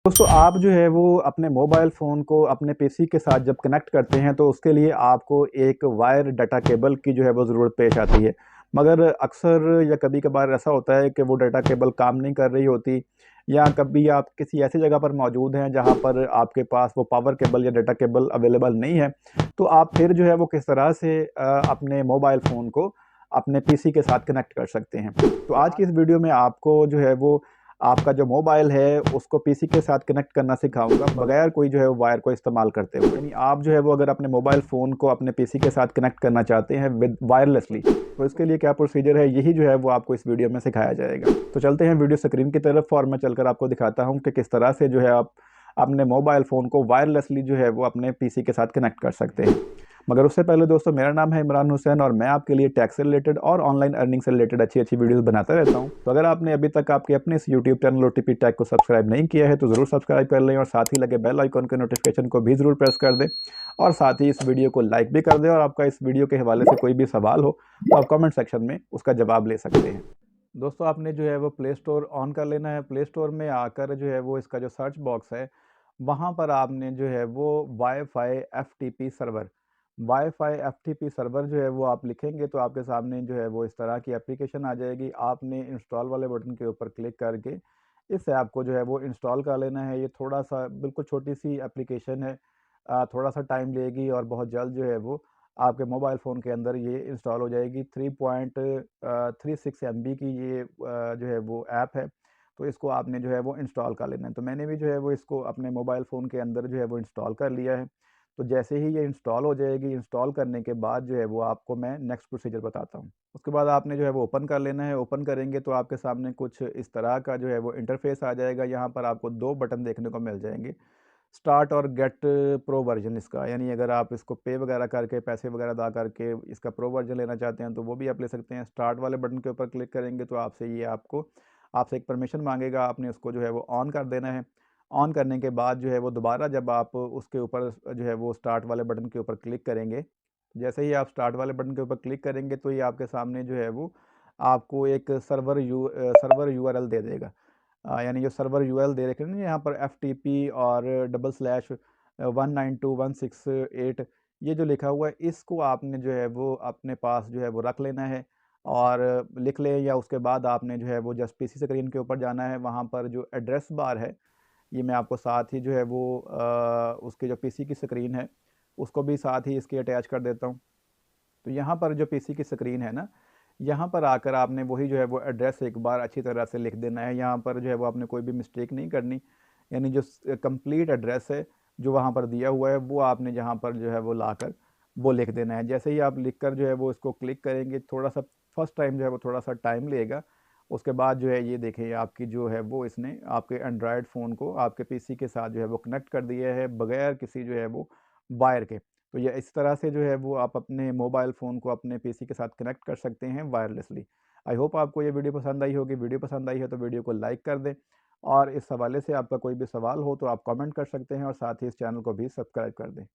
दोस्तों आप जो है वो अपने मोबाइल फ़ोन को अपने पीसी के साथ जब कनेक्ट करते हैं तो उसके लिए आपको एक वायर डाटा केबल की जो है वो ज़रूरत पेश आती है। मगर अक्सर या कभी-कभार ऐसा होता है कि वो डाटा केबल काम नहीं कर रही होती या कभी आप किसी ऐसी जगह पर मौजूद हैं जहाँ पर आपके पास वो पावर केबल या डाटा केबल अवेलेबल नहीं है। तो आप फिर जो है वो किस तरह से अपने मोबाइल फ़ोन को अपने पीसी के साथ कनेक्ट कर सकते हैं। तो आज की इस वीडियो में आपको जो है वो आपका जो मोबाइल है उसको पीसी के साथ कनेक्ट करना सिखाऊँगा बगैर कोई जो है वायर को इस्तेमाल करते हुए। यानी आप जो है वो अगर अपने मोबाइल फ़ोन को अपने पीसी के साथ कनेक्ट करना चाहते हैं विद वायरलेसली, तो इसके लिए क्या प्रोसीजर है, यही जो है वो आपको इस वीडियो में सिखाया जाएगा। तो चलते हैं वीडियो स्क्रीन की तरफ और मैं चलकर आपको दिखाता हूँ कि किस तरह से जो है आप अपने मोबाइल फ़ोन को वायरलेसली जो है वो अपने पीसी के साथ कनेक्ट कर सकते हैं। मगर उससे पहले दोस्तों मेरा नाम है इमरान हुसैन और मैं आपके लिए टैक्स से रिलेटेड और ऑनलाइन अर्निंग से रिलेटेड अच्छी-अच्छी वीडियोस बनाता रहता हूं। तो अगर आपने अभी तक आपके अपने इस यूट्यूब चैनल ओटीपी टैग को सब्सक्राइब नहीं किया है तो ज़रूर सब्सक्राइब कर लें और साथ ही लगे बेल आइकन के नोटिफिकेशन को भी ज़रूर प्रेस कर दें और साथ ही इस वीडियो को लाइक भी कर दें और आपका इस वीडियो के हवाले से कोई भी सवाल हो तो आप कमेंट सेक्शन में उसका जवाब ले सकते हैं। दोस्तों आपने जो है वो प्ले स्टोर ऑन कर लेना है। प्ले स्टोर में आकर जो है वो इसका जो सर्च बॉक्स है वहाँ पर आपने जो है वो wifi FTP server wifi FTP server जो है वो आप लिखेंगे तो आपके सामने जो है वो इस तरह की एप्लीकेशन आ जाएगी। आपने इंस्टॉल वाले बटन के ऊपर क्लिक करके इस ऐप को जो है वो इंस्टॉल कर लेना है। ये थोड़ा सा बिल्कुल छोटी सी एप्लीकेशन है, थोड़ा सा टाइम लेगी और बहुत जल्द जो है वो आपके मोबाइल फ़ोन के अंदर ये इंस्टॉल हो जाएगी। 3.36 एमबी की ये जो है वो ऐप है। तो इसको आपने जो है वो इंस्टॉल कर लेना है। तो मैंने भी जो है वो इसको अपने मोबाइल फ़ोन के अंदर जो है वो इंस्टॉल कर लिया है। तो जैसे ही ये इंस्टॉल हो जाएगी, इंस्टॉल करने के बाद जो है वो आपको मैं नेक्स्ट प्रोसीजर बताता हूँ। उसके बाद आपने जो है वो ओपन कर लेना है। ओपन करेंगे तो आपके सामने कुछ इस तरह का जो है वो इंटरफ़ेस आ जाएगा। यहाँ पर आपको 2 बटन देखने को मिल जाएंगे। स्टार्ट और गेट प्रो वर्जन इसका, यानी अगर आप इसको पे वगैरह करके पैसे वगैरह अदा करके इसका प्रो वर्जन लेना चाहते हैं तो वो भी आप ले सकते हैं। स्टार्ट वाले बटन के ऊपर क्लिक करेंगे तो आपसे एक परमिशन मांगेगा, आपने उसको जो है वो ऑन कर देना है। ऑन करने के बाद जो है वो दोबारा जब आप उसके ऊपर जो है वो स्टार्ट वाले बटन के ऊपर क्लिक करेंगे, जैसे ही आप स्टार्ट वाले बटन के ऊपर क्लिक करेंगे तो ये आपके सामने जो है वो आपको एक सर्वर यूआरएल दे देगा। यानी जो सर्वर यूआरएल दे रखे हैं ना यहाँ पर एफटीपी और डबल स्लैश 192.168 ये जो लिखा हुआ है इसको आपने जो है वो अपने पास जो है वो रख लेना है और लिख लें, या उसके बाद आपने जो है वो जस्ट पीसी स्क्रीन के ऊपर जाना है। वहाँ पर जो एड्रेस बार है ये मैं आपको साथ ही जो है वो उसकी जो पीसी की स्क्रीन है उसको भी साथ ही इसकी अटैच कर देता हूँ। तो यहाँ पर जो पीसी की स्क्रीन है ना, यहाँ पर आकर आपने वही जो है वो एड्रेस एक बार अच्छी तरह से लिख देना है। यहाँ पर जो है वो आपने कोई भी मिस्टेक नहीं करनी, यानी जो कंप्लीट एड्रेस है जो वहाँ पर दिया हुआ है वो आपने जहाँ पर जो है वो लाकर वो लिख देना है। जैसे ही आप लिख कर जो है वो इसको क्लिक करेंगे, थोड़ा सा फर्स्ट टाइम जो है वो थोड़ा सा टाइम लेगा। उसके बाद जो है ये देखें आपकी जो है वो इसने आपके एंड्रॉयड फ़ोन को आपके पीसी के साथ जो है वो कनेक्ट कर दिया है बगैर किसी जो है वो वायर के। तो ये इस तरह से जो है वो आप अपने मोबाइल फ़ोन को अपने पीसी के साथ कनेक्ट कर सकते हैं वायरलेसली। आई होप आपको ये वीडियो पसंद आई होगी। वीडियो पसंद आई है तो वीडियो को लाइक कर दें और इस हवाले से आपका कोई भी सवाल हो तो आप कमेंट कर सकते हैं और साथ ही इस चैनल को भी सब्सक्राइब कर दें।